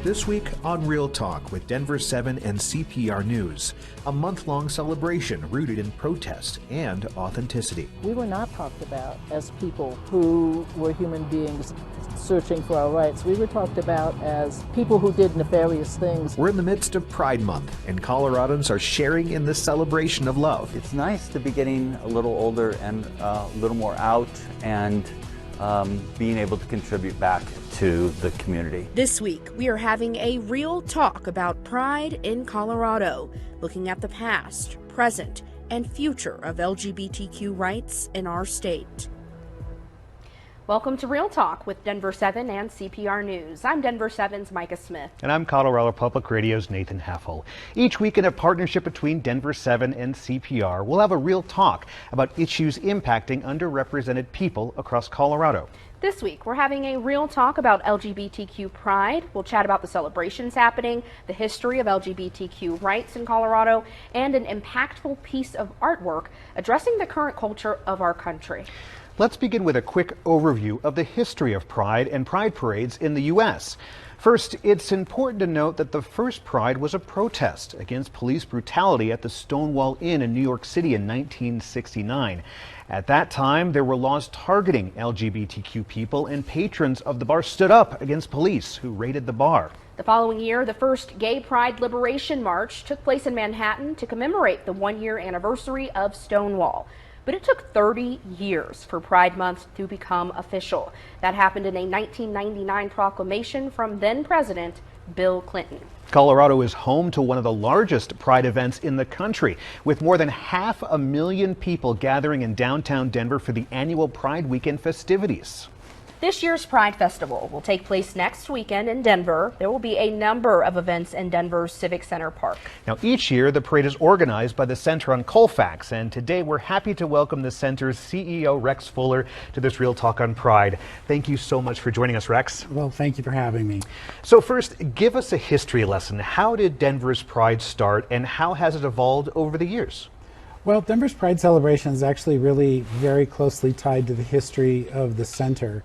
This week on Real Talk with Denver7 and CPR News, a month-long celebration rooted in protest and authenticity. We were not talked about as people who were human beings searching for our rights. We were talked about as people who did nefarious things. We're in the midst of Pride Month, and Coloradans are sharing in this celebration of love. It's nice to be getting a little older and a little more out and being able to contribute back to the community. This week, we are having a real talk about Pride in Colorado, looking at the past, present, and future of LGBTQ rights in our state. Welcome to Real Talk with Denver7 and CPR News. I'm Denver7's Micah Smith. And I'm Colorado Public Radio's Nathan Heffel. Each week in a partnership between Denver7 and CPR, we'll have a real talk about issues impacting underrepresented people across Colorado. This week, we're having a real talk about LGBTQ pride. We'll chat about the celebrations happening, the history of LGBTQ rights in Colorado, and an impactful piece of artwork addressing the current culture of our country. Let's begin with a quick overview of the history of Pride and Pride parades in the U.S. First, it's important to note that the first Pride was a protest against police brutality at the Stonewall Inn in New York City in 1969. At that time, there were laws targeting LGBTQ people, and patrons of the bar stood up against police who raided the bar. The following year, the first Gay Pride Liberation March took place in Manhattan to commemorate the one-year anniversary of Stonewall. But it took 30 years for Pride Month to become official. That happened in a 1999 proclamation from then-President Bill Clinton. Colorado is home to one of the largest Pride events in the country, with more than 500,000 people gathering in downtown Denver for the annual Pride Weekend festivities. This year's Pride Festival will take place next weekend in Denver. There will be a number of events in Denver's Civic Center Park. Now, each year, the parade is organized by the Center on Colfax, and today we're happy to welcome the center's CEO, Rex Fuller, to this Real Talk on Pride. Thank you so much for joining us, Rex. Well, thank you for having me. So first, give us a history lesson. How did Denver's Pride start, and how has it evolved over the years? Well, Denver's Pride celebration is actually really very closely tied to the history of the center.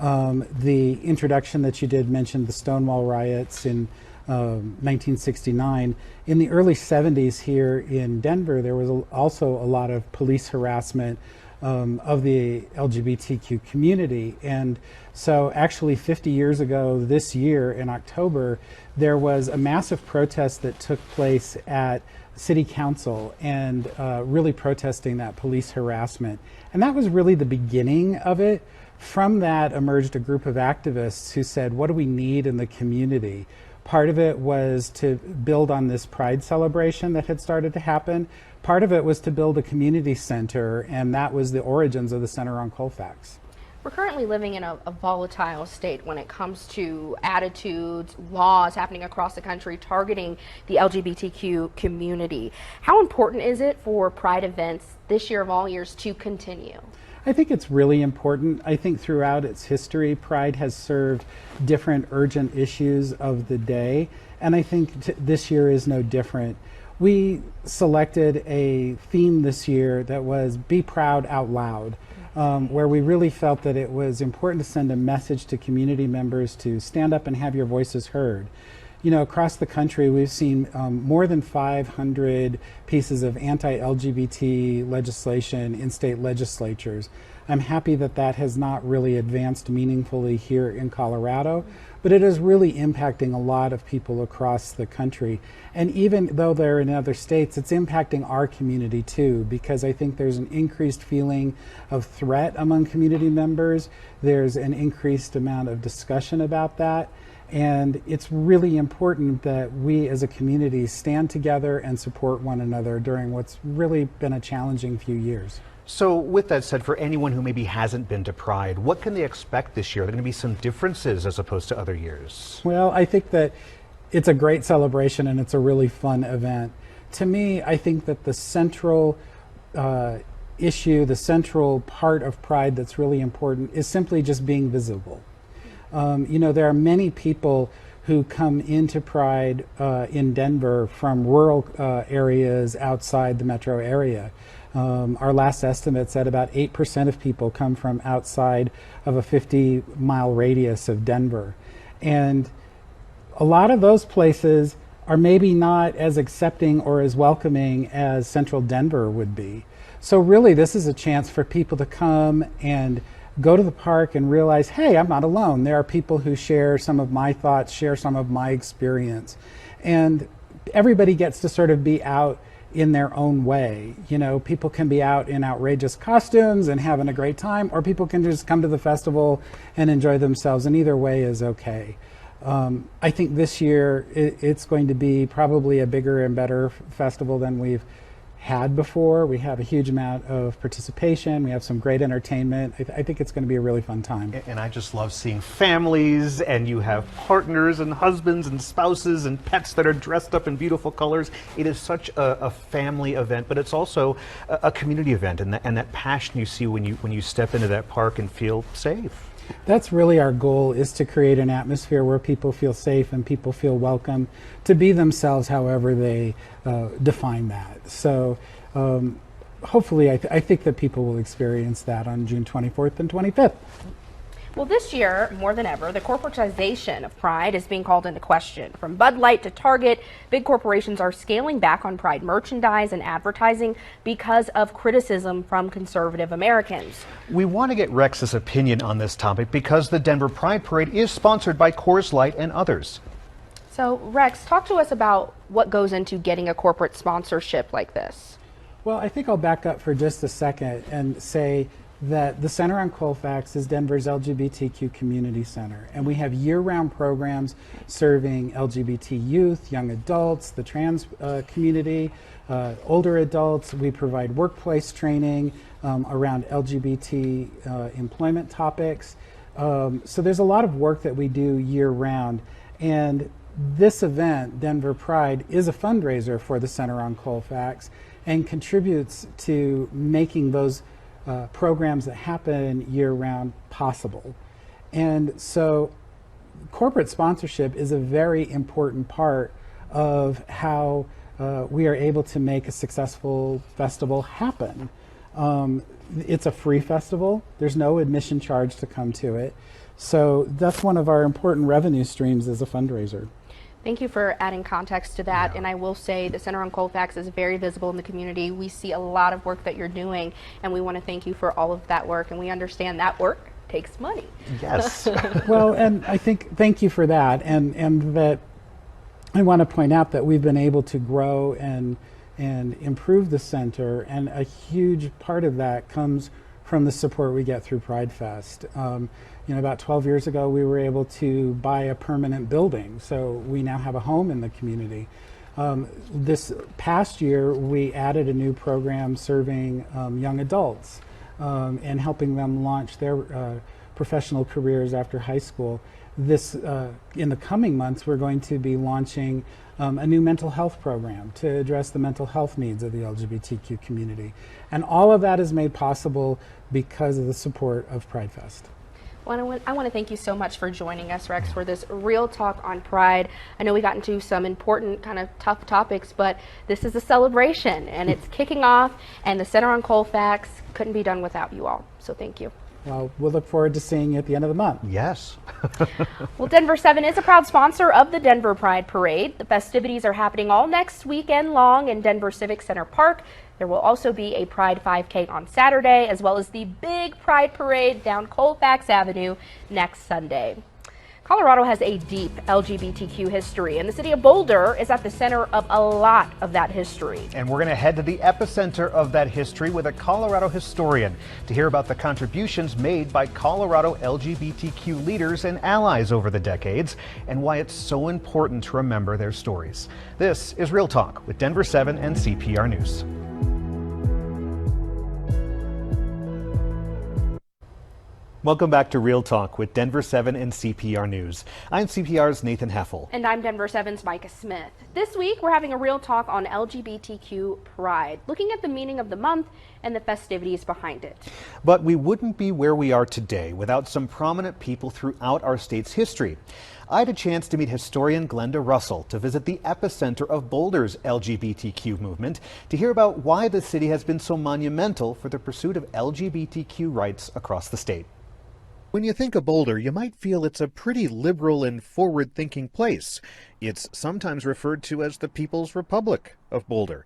The introduction that you did mentioned the Stonewall riots in 1969. In the early 70s here in Denver, there was also a lot of police harassment of the LGBTQ community. And so actually 50 years ago this year in October, there was a massive protest that took place at City Council and really protesting that police harassment. And that was really the beginning of it. From that emerged a group of activists who said, what do we need in the community? Part of it was to build on this Pride celebration that had started to happen. Part of it was to build a community center, and that was the origins of the Center on Colfax. We're currently living in a volatile state when it comes to attitudes, laws happening across the country targeting the LGBTQ community. How important is it for Pride events this year of all years to continue? I think it's really important. I think throughout its history, Pride has served different urgent issues of the day, and I think this year is no different. We selected a theme this year that was Be Proud Out Loud, where we really felt that it was important to send a message to community members to stand up and have your voices heard. You know, across the country, we've seen more than 500 pieces of anti-LGBT legislation in state legislatures. I'm happy that that has not really advanced meaningfully here in Colorado, but it is really impacting a lot of people across the country. And even though they're in other states, it's impacting our community too, because I think there's an increased feeling of threat among community members. There's an increased amount of discussion about that. And it's really important that we as a community stand together and support one another during what's really been a challenging few years. So with that said, for anyone who maybe hasn't been to Pride, what can they expect this year? Are there going to be some differences as opposed to other years? Well, I think that it's a great celebration and it's a really fun event. To me, I think that the central issue, the central part of Pride that's really important is simply just being visible. You know, there are many people who come into Pride in Denver from rural areas outside the metro area. Our last estimate said about 8% of people come from outside of a 50-mile radius of Denver. And a lot of those places are maybe not as accepting or as welcoming as central Denver would be. So really, this is a chance for people to come and go to the park and realize, hey, I'm not alone. There are people who share some of my thoughts, share some of my experience. And everybody gets to sort of be out in their own way. You know, people can be out in outrageous costumes and having a great time, or people can just come to the festival and enjoy themselves, and either way is okay. I think this year it's going to be probably a bigger and better festival than we've had before. We have a huge amount of participation. We have some great entertainment. I think it's going to be a really fun time. And I just love seeing families, and you have partners and husbands and spouses and pets that are dressed up in beautiful colors. It is such a family event, but it's also a community event, and that passion you see when you step into that park and feel safe. That's really our goal, is to create an atmosphere where people feel safe and people feel welcome to be themselves however they define that. So hopefully I think that people will experience that on June 24th and 25th. Well, this year, more than ever, the corporatization of Pride is being called into question. From Bud Light to Target, big corporations are scaling back on Pride merchandise and advertising because of criticism from conservative Americans. We want to get Rex's opinion on this topic because the Denver Pride Parade is sponsored by Coors Light and others. So, Rex, talk to us about what goes into getting a corporate sponsorship like this. Well, I think I'll back up for just a second and say that the Center on Colfax is Denver's LGBTQ community center, and we have year-round programs serving LGBT youth, young adults, the trans community, older adults. We provide workplace training around LGBT employment topics. So there's a lot of work that we do year-round, and this event, Denver Pride, is a fundraiser for the Center on Colfax and contributes to making those programs that happen year-round possible. And so corporate sponsorship is a very important part of how we are able to make a successful festival happen. It's a free festival. There's no admission charge to come to it. So that's one of our important revenue streams as a fundraiser. Thank you for adding context to that. And I will say the Center on Colfax is very visible in the community. We see a lot of work that you're doing, and we want to thank you for all of that work. And we understand that work takes money. Yes. Well, and I think, thank you for that. And that I want to point out that we've been able to grow and improve the center, and a huge part of that comes from the support we get through Pride Fest. You know, about 12 years ago, we were able to buy a permanent building, so we now have a home in the community. This past year, we added a new program serving young adults and helping them launch their professional careers after high school. This, in the coming months, we're going to be launching a new mental health program to address the mental health needs of the LGBTQ community. And all of that is made possible because of the support of Pride Fest. Well, I want to thank you so much for joining us, Rex, for this real talk on Pride. I know we got into some important, kind of tough topics, but this is a celebration, and it's kicking off, and the Center on Colfax couldn't be done without you all. So thank you. Well, we'll look forward to seeing you at the end of the month. Yes. Well, Denver7 is a proud sponsor of the Denver Pride Parade. The festivities are happening all next weekend long in Denver Civic Center Park. There will also be a Pride 5K on Saturday, as well as the big Pride Parade down Colfax Avenue next Sunday. Colorado has a deep LGBTQ history, and the city of Boulder is at the center of a lot of that history. And we're going to head to the epicenter of that history with a Colorado historian to hear about the contributions made by Colorado LGBTQ leaders and allies over the decades, and why it's so important to remember their stories. This is Real Talk with Denver7 and CPR News. Welcome back to Real Talk with Denver7 and CPR News. I'm CPR's Nathan Heffel. And I'm Denver7's Micah Smith. This week, we're having a real talk on LGBTQ pride, looking at the meaning of the month and the festivities behind it. But we wouldn't be where we are today without some prominent people throughout our state's history. I had a chance to meet historian Glenda Russell to visit the epicenter of Boulder's LGBTQ movement to hear about why the city has been so monumental for the pursuit of LGBTQ rights across the state. When you think of Boulder, you might feel it's a pretty liberal and forward-thinking place. It's sometimes referred to as the People's Republic of Boulder.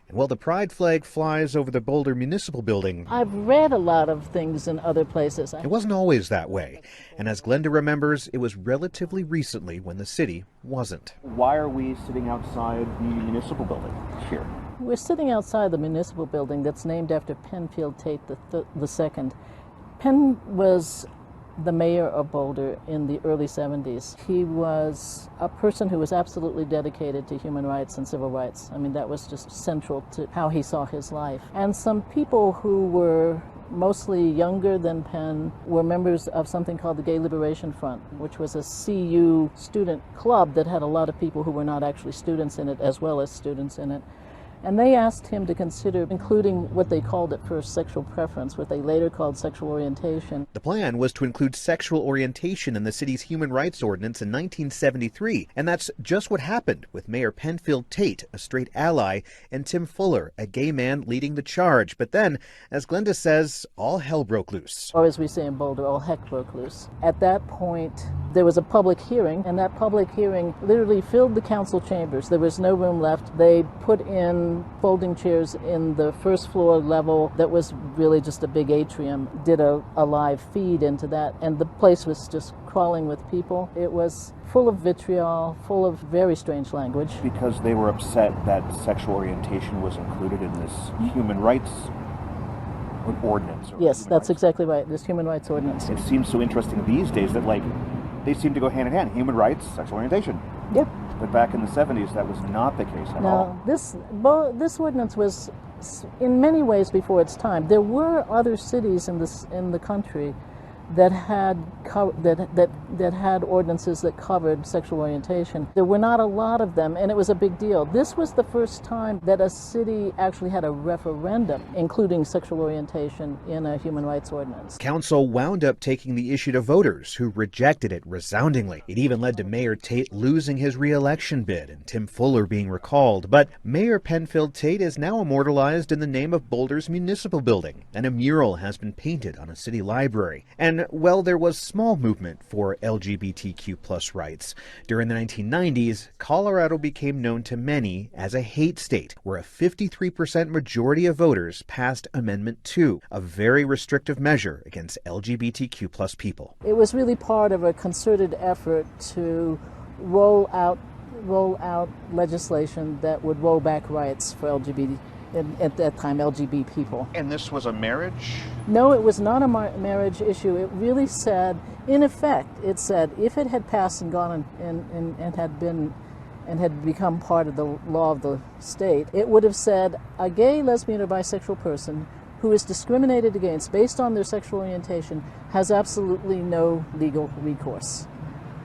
And while the pride flag flies over the Boulder Municipal Building, I've read a lot of things in other places. it wasn't always that way. And as Glenda remembers, it was relatively recently when the city wasn't. Why are we sitting outside the municipal building here? We're sitting outside the municipal building that's named after Penfield Tate II. Penn was the mayor of Boulder in the early 70s. He was a person who was absolutely dedicated to human rights and civil rights. I mean, that was just central to how he saw his life. And some people who were mostly younger than Penn were members of something called the Gay Liberation Front, which was a CU student club that had a lot of people who were not actually students in it as well as students in it. And they asked him to consider including what they called at first sexual preference, what they later called sexual orientation. The plan was to include sexual orientation in the city's human rights ordinance in 1973, and that's just what happened with Mayor Penfield Tate, a straight ally, and Tim Fuller, a gay man, leading the charge. But then, as Glenda says, all hell broke loose. Or as we say in Boulder, all heck broke loose. At that point, there was a public hearing, and that public hearing literally filled the council chambers. There was no room left. They put in folding chairs in the first floor level that was really just a big atrium, did a live feed into that, and the place was just crawling with people. It was full of vitriol, full of very strange language. Because they were upset that sexual orientation was included in this human rights ordinance. Yes, that's exactly right, this human rights ordinance. It seems so interesting these days that, like, they seem to go hand in hand. Human rights, sexual orientation. Yep. But back in the 70s, that was not the case at all. No, this ordinance was in many ways before its time. There were other cities in the country that had ordinances that covered sexual orientation. There were not a lot of them, and it was a big deal. This was the first time that a city actually had a referendum including sexual orientation in a human rights ordinance. Council wound up taking the issue to voters, who rejected it resoundingly. It even led to Mayor Tate losing his re-election bid and Tim Fuller being recalled. But Mayor Penfield Tate is now immortalized in the name of Boulder's municipal building, and a mural has been painted on a city library. And well, there was small movement for LGBTQ plus rights. During the 1990s, Colorado became known to many as a hate state, where a 53% majority of voters passed Amendment 2, a very restrictive measure against LGBTQ plus people. It was really part of a concerted effort to roll out legislation that would roll back rights for at that time, LGBT people. And this was a marriage? No, it was not a marriage issue. It really said, in effect, it said if it had passed and gone and had become part of the law of the state, it would have said a gay, lesbian, or bisexual person who is discriminated against based on their sexual orientation has absolutely no legal recourse.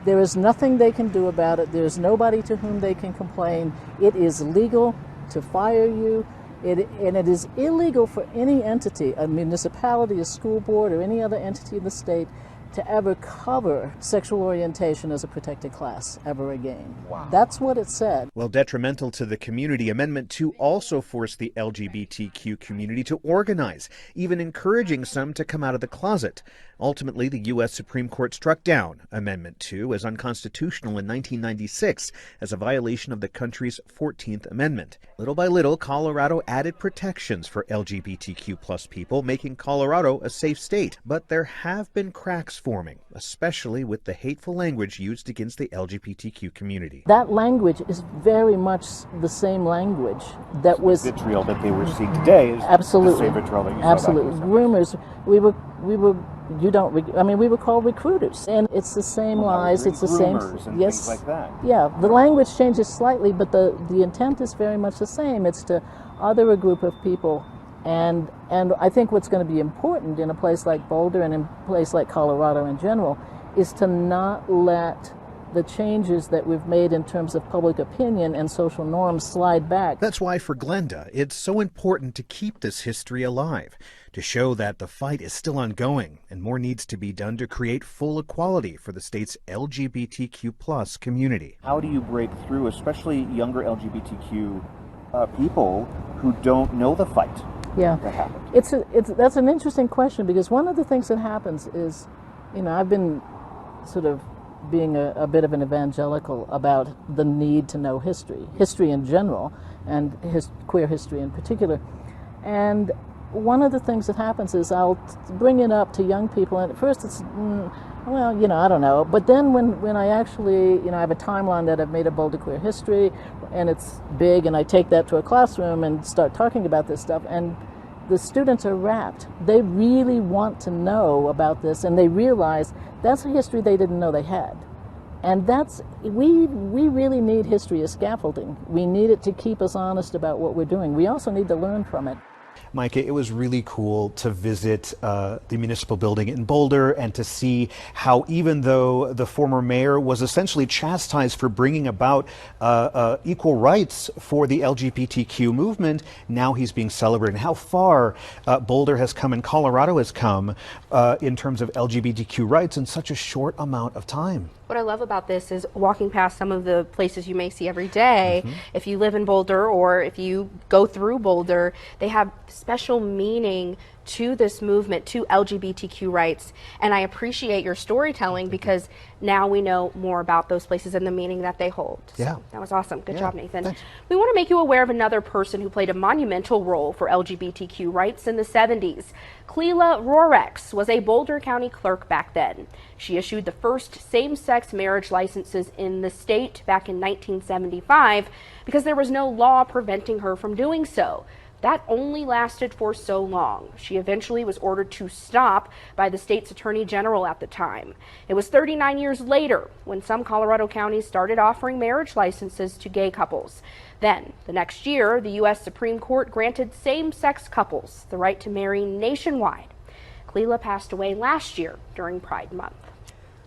There is nothing they can do about it. There is nobody to whom they can complain. It is legal to fire you. And it is illegal for any entity, a municipality, a school board, or any other entity in the state to ever cover sexual orientation as a protected class ever again. Wow. That's what it said. Well, detrimental to the community, Amendment 2 also forced the LGBTQ community to organize, even encouraging some to come out of the closet. Ultimately, the U.S. Supreme Court struck down Amendment 2 as unconstitutional in 1996 as a violation of the country's 14th Amendment. Little by little, Colorado added protections for LGBTQ plus people, making Colorado a safe state. But there have been cracks forming, especially with the hateful language used against the LGBTQ community. That language is very much the same language that was vitriol that they were seeing today is absolutely the same vitriol that you saw absolutely back in the 70s. rumors. We were called recruiters, and it's the same lies. It's the same. And yes, things like that. Yeah, the language changes slightly, but the intent is very much the same. It's to other a group of people And I think what's going to be important in a place like Boulder and in a place like Colorado in general is to not let the changes that we've made in terms of public opinion and social norms slide back. That's why for Glenda, it's so important to keep this history alive, to show that the fight is still ongoing and more needs to be done to create full equality for the state's LGBTQ plus community. How do you break through, especially younger LGBTQ people who don't know the fight Yeah, that happened? that's an interesting question, because one of the things that happens is, I've been sort of being a bit of an evangelical about the need to know history in general, and queer history in particular. And one of the things that happens is I'll bring it up to young people, and at first it's, well, I don't know. But then when I actually, I have a timeline that I've made of Boulder queer history, and it's big, and I take that to a classroom and start talking about this stuff, and the students are rapt. They really want to know about this, and they realize that's a history they didn't know they had. And we really need history as scaffolding. We need it to keep us honest about what we're doing. We also need to learn from it. Micah, it was really cool to visit the municipal building in Boulder and to see how, even though the former mayor was essentially chastised for bringing about equal rights for the LGBTQ movement, now he's being celebrated. How far Boulder has come and Colorado has come in terms of LGBTQ rights in such a short amount of time. What I love about this is walking past some of the places you may see every day. If you live in Boulder or if you go through Boulder, they have special meaning to this movement, to LGBTQ rights. And I appreciate your storytelling, because now we know more about those places and the meaning that they hold. Yeah. So that was awesome. Good job, Nathan. Thanks. We want to make you aware of another person who played a monumental role for LGBTQ rights in the 70s. Cleela Rorex was a Boulder County clerk back then. She issued the first same-sex marriage licenses in the state back in 1975 because there was no law preventing her from doing so. That only lasted for so long. She eventually was ordered to stop by the state's attorney general at the time. It was 39 years later when some Colorado counties started offering marriage licenses to gay couples. Then, the next year, the U.S. Supreme Court granted same-sex couples the right to marry nationwide. Cleela passed away last year during Pride Month.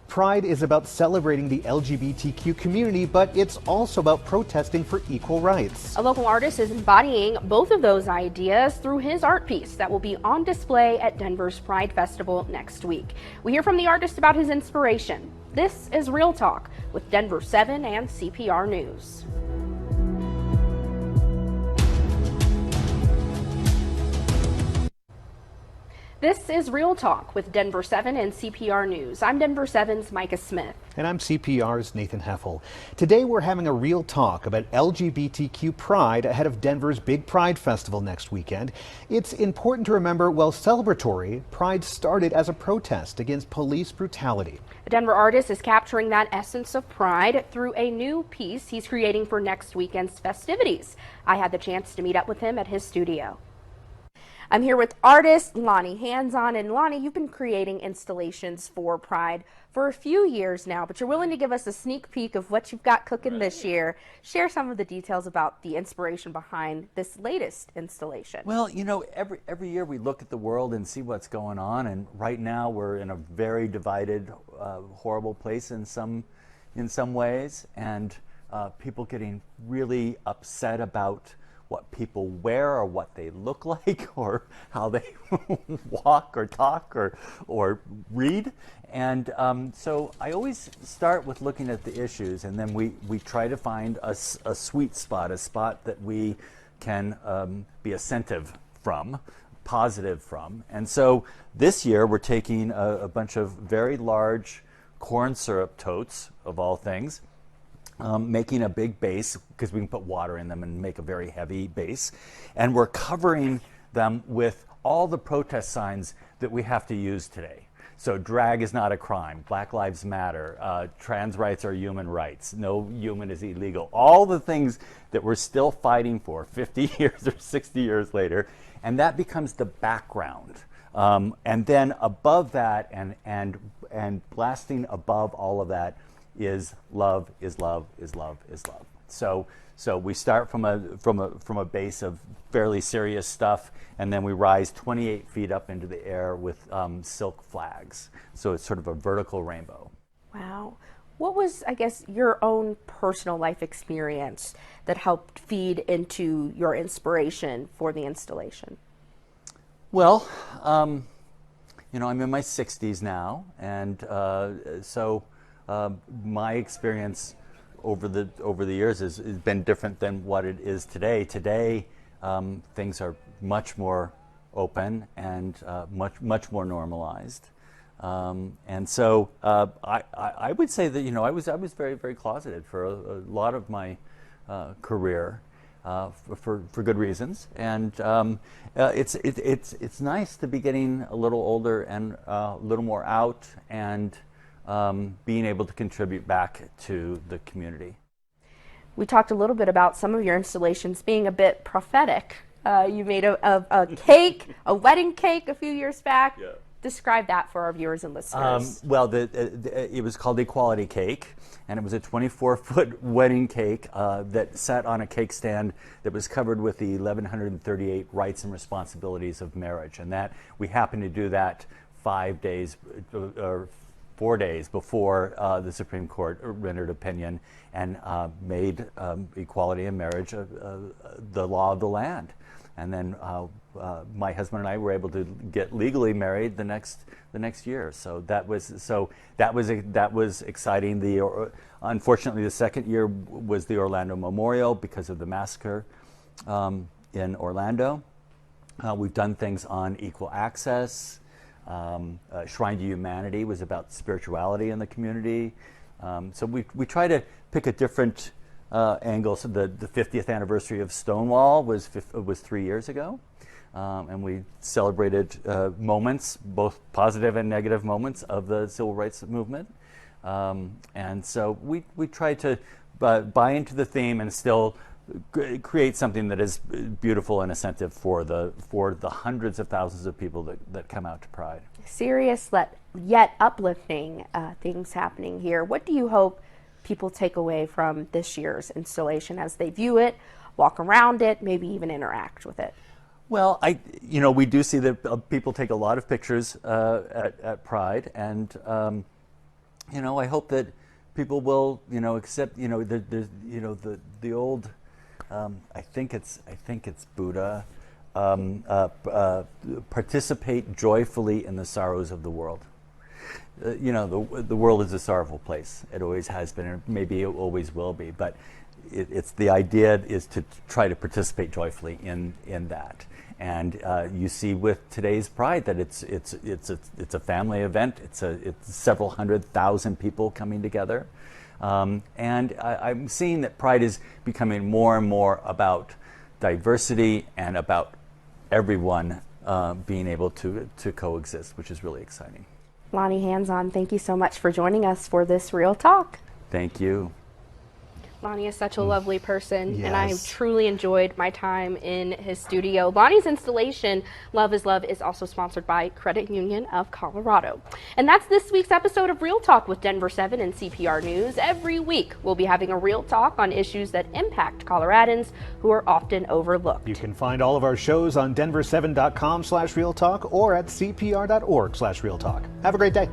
Pride is about celebrating the LGBTQ community, but it's also about protesting for equal rights. A local artist is embodying both of those ideas through his art piece that will be on display at Denver's Pride Festival next week. We hear from the artist about his inspiration. This is Real Talk with Denver7 and CPR News. This is Real Talk with Denver7 and CPR News. I'm Denver7's Micah Smith. And I'm CPR's Nathan Heffel. Today we're having a real talk about LGBTQ pride ahead of Denver's Big Pride Festival next weekend. It's important to remember, while celebratory, Pride started as a protest against police brutality. A Denver artist is capturing that essence of pride through a new piece he's creating for next weekend's festivities. I had the chance to meet up with him at his studio. I'm here with artist Lonnie Hands-On. And Lonnie, you've been creating installations for Pride for a few years now, but you're willing to give us a sneak peek of what you've got cooking this year. Share some of the details about the inspiration behind this latest installation. Well, every year we look at the world and see what's going on, and right now we're in a very divided, horrible place in some ways, and people getting really upset about what people wear or what they look like or how they walk or talk or read. And so I always start with looking at the issues, and then we try to find a sweet spot, a spot that we can be attentive from, positive from. And so this year we're taking a bunch of very large corn syrup totes, of all things, making a big base because we can put water in them and make a very heavy base. And we're covering them with all the protest signs that we have to use today. So drag is not a crime, Black Lives Matter, trans rights are human rights, no human is illegal. All the things that we're still fighting for 50 years or 60 years later. And that becomes the background. And then above that and blasting above all of that is love, is love, is love, is love. So So we start from a base of fairly serious stuff, and then we rise 28 feet up into the air with silk flags. So it's sort of a vertical rainbow. Wow. What was, I guess, your own personal life experience that helped feed into your inspiration for the installation? Well, you know, I'm in my 60s now, and so my experience over the years has been different than what it is today. Today, things are much more open and much more normalized. And so I would say that, you know, I was very, very closeted for a lot of my career for good reasons. And it's nice to be getting a little older and a little more out and being able to contribute back to the community. We talked a little bit about some of your installations being a bit prophetic. You made a cake, a wedding cake a few years back. Yeah. Describe that for our viewers and listeners. Well, it was called Equality Cake, and it was a 24-foot wedding cake that sat on a cake stand that was covered with the 1138 rights and responsibilities of marriage. And that we happened to do that 5 days or 4 days before the Supreme Court rendered opinion and made equality in marriage the law of the land. And then my husband and I were able to get legally married the next year. So that was exciting. Unfortunately, the second year was the Orlando Memorial because of the massacre in Orlando. We've done things on equal access. Shrine to Humanity was about spirituality in the community. So we try to pick a different angle. So the 50th anniversary of Stonewall was 3 years ago. And we celebrated moments, both positive and negative moments of the civil rights movement. And so we try to buy into the theme and still create something that is beautiful and incentive for the hundreds of thousands of people that come out to Pride. Serious yet uplifting things happening here. What do you hope people take away from this year's installation as they view it, walk around it, maybe even interact with it? Well, we do see that people take a lot of pictures at Pride, and I hope that people will, accept, the old, I think it's Buddha, participate joyfully in the sorrows of the world. The world is a sorrowful place. It always has been, and maybe it always will be. But it's the idea is to try to participate joyfully in that. And you see with today's Pride that it's a family event. It's several 100,000 people coming together, and I'm seeing that Pride is becoming more and more about diversity and about everyone being able to coexist, which is really exciting. Lonnie Hands-On, thank you so much for joining us for this Real Talk. Thank you. Lonnie is such a lovely person, Yes. and I truly enjoyed my time in his studio. Lonnie's installation, Love is Love, is also sponsored by Credit Union of Colorado. And that's this week's episode of Real Talk with Denver7 and CPR News. Every week, we'll be having a real talk on issues that impact Coloradans who are often overlooked. You can find all of our shows on denver7.com/realtalk or at cpr.org/realtalk. Have a great day.